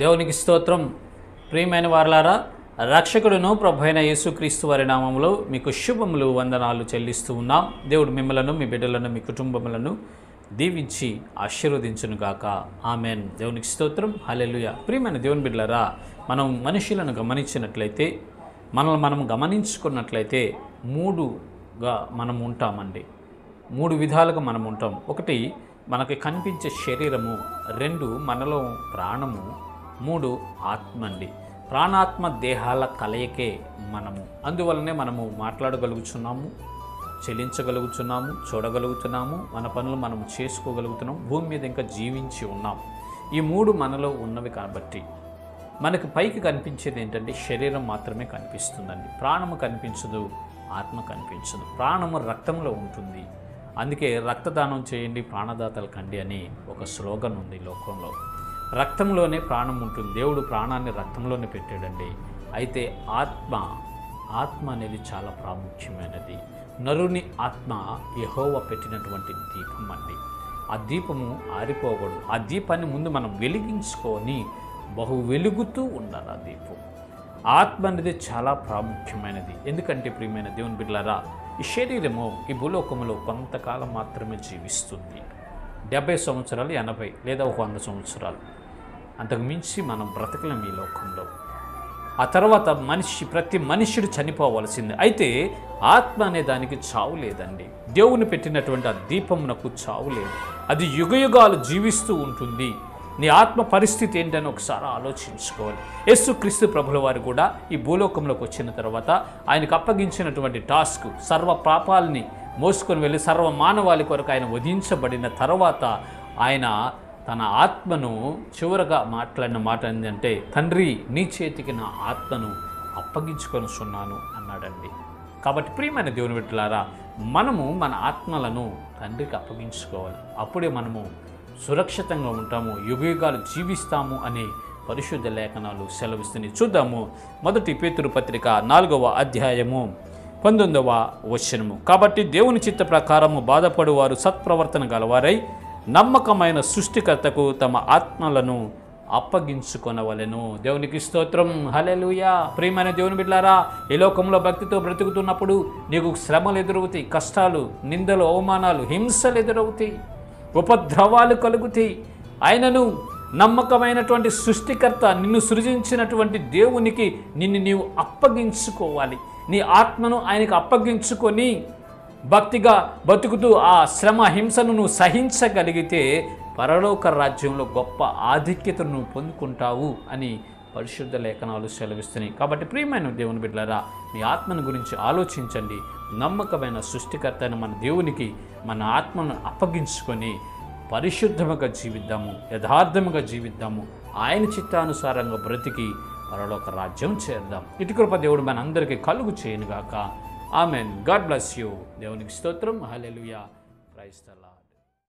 దేవునికి స్తోత్రం. ప్రియమైన వారలారా, రక్షకుడును ప్రభువైన యేసుక్రీస్తు వారి నామములో మీకు శుభములు వందనాలు చెల్లిస్తూ ఉన్నాం. దేవుడు మిమ్మలను, మీ బిడ్డలను, మీ కుటుంబములను దీవించి ఆశీర్వదించునుగాక. ఆమెన్. దేవునికి స్తోత్రం. హల్లెలూయా. ప్రియమైన దేవుని బిడ్డలారా, మనం మనుషులను గమనించినట్లయితే, మనల్ని మనం గమనించుకున్నట్లయితే మూడుగా మనం ఉంటామండి. మూడు విధాలుగా మనం ఉంటాం. ఒకటి మనకి కనిపించే శరీరము, రెండు మనలో ప్రాణము, మూడు ఆత్మ అండి. ప్రాణాత్మ దేహాల కలయికే మనము. అందువల్లనే మనము మాట్లాడగలుగుతున్నాము, చెల్లించగలుగుతున్నాము, చూడగలుగుతున్నాము, మన పనులు మనం చేసుకోగలుగుతున్నాం, భూమి మీద ఇంకా జీవించి ఉన్నాం. ఈ మూడు మనలో ఉన్నవి కాబట్టి మనకి పైకి కనిపించేది ఏంటంటే శరీరం మాత్రమే కనిపిస్తుందండి. ప్రాణము కనిపించదు, ఆత్మ కనిపించదు. ప్రాణము రక్తంలో ఉంటుంది. అందుకే రక్తదానం చేయండి, ప్రాణదాతలు కండి అని ఒక స్లోగన్ ఉంది లోకంలో. రక్తంలోనే ప్రాణం ఉంటుంది. దేవుడు ప్రాణాన్ని రక్తంలోనే పెట్టాడండి. అయితే ఆత్మ అనేది చాలా ప్రాముఖ్యమైనది. నరుని ఆత్మ యెహోవా పెట్టినటువంటి దీపం అండి. ఆ దీపము ఆరిపోకూడదు. ఆ దీపాన్ని ముందు మనం వెలిగించుకొని బహు వెలుగుతూ ఉండాలి. ఆ దీపం ఆత్మ అనేది చాలా ప్రాముఖ్యమైనది. ఎందుకంటే ప్రియమైన దేవుని బిడ్డలారా, ఈ శరీరము ఈ భూలోకములో కొంతకాలం మాత్రమే జీవిస్తుంది. 70 సంవత్సరాలు, 80 లేదా 100 సంవత్సరాలు, అంతకు మించి మనం బ్రతకలేం ఈ లోకంలో. ఆ తర్వాత ప్రతి మనుష్యుడు చనిపోవలసిందే. అయితే ఆత్మ అనే దానికి చావు లేదండి. దేవుని పెట్టినటువంటి ఆ దీపమునకు చావు లేదు. అది యుగయుగాలు జీవిస్తూ ఉంటుంది. నీ ఆత్మ పరిస్థితి ఏంటని ఒకసారి ఆలోచించుకోవాలి. యేసుక్రీస్తు ప్రభుల వారు కూడా ఈ భూలోకంలోకి వచ్చిన తర్వాత ఆయనకు అప్పగించినటువంటి టాస్క్, సర్వ పాపాలని మోసుకొని వెళ్ళి సర్వ మానవాళి కొరకు ఆయన వధించబడిన తర్వాత ఆయన తన ఆత్మను చివరగా మాట్లాడిన మాట ఏంటంటే, తండ్రి నీ చేతికి నా ఆత్మను అప్పగించుకొనుచున్నాను అన్నాడండి. కాబట్టి ప్రియమైన దేవుని బిడ్డలారా, మనము మన ఆత్మలను తండ్రికి అప్పగించుకోవాలి. అప్పుడే మనము సురక్షితంగా ఉంటాము, యుగయుగాలు జీవిస్తాము అని పరిశుద్ధ లేఖనాలు సెలవిస్తున్నాయి. చూద్దాము. మొదటి పేతురు పత్రిక 4వ అధ్యాయము 19వ వచనము. కాబట్టి దేవుని చిత్త ప్రకారము బాధపడువారు సత్ప్రవర్తన గలవారై నమ్మకమైన సృష్టికర్తకు తమ ఆత్మలను అప్పగించుకొనవలెను. దేవునికి స్తోత్రం. హల్లెలూయా. ప్రియమైన దేవుని బిడ్డలారా, ఈ లోకంలో భక్తితో బ్రతుకుతున్నప్పుడు నీకు శ్రమలు ఎదురవుతాయి, కష్టాలు, నిందలు, అవమానాలు, హింసలు ఎదురవుతాయి, ఉపద్రవాలు కలుగుతాయి. ఆయనను నమ్మకమైనటువంటి సృష్టికర్త, నిన్ను సృజించినటువంటి దేవునికి నిన్ను నీవు అప్పగించుకోవాలి. నీ ఆత్మను ఆయనకు అప్పగించుకొని భక్తిగా బతుకుతూ ఆ శ్రమ, హింసను నువ్వు సహించగలిగితే పరలోక రాజ్యంలో గొప్ప ఆధిక్యతను నువ్వు పొందుకుంటావు అని పరిశుద్ధ లేఖనాలు సెలవిస్తున్నాయి. కాబట్టి ప్రియమైన దేవుని బిడ్డలారా, మీ ఆత్మను గురించి ఆలోచించండి. నమ్మకమైన సృష్టికర్త అయిన మన దేవునికి మన ఆత్మను అప్పగించుకొని పరిశుద్ధముగా జీవిద్దాము, యథార్థముగా జీవిద్దాము, ఆయన చిత్తానుసారంగా బ్రతికి పరలోక రాజ్యం చేద్దాం. ఇటు కృప దేవుడు మన అందరికీ కలుగు చేయనుగాక. ఆమెన్. God bless you. దేవునికి స్తోత్రం. హల్లెలూయా. Praise the lord.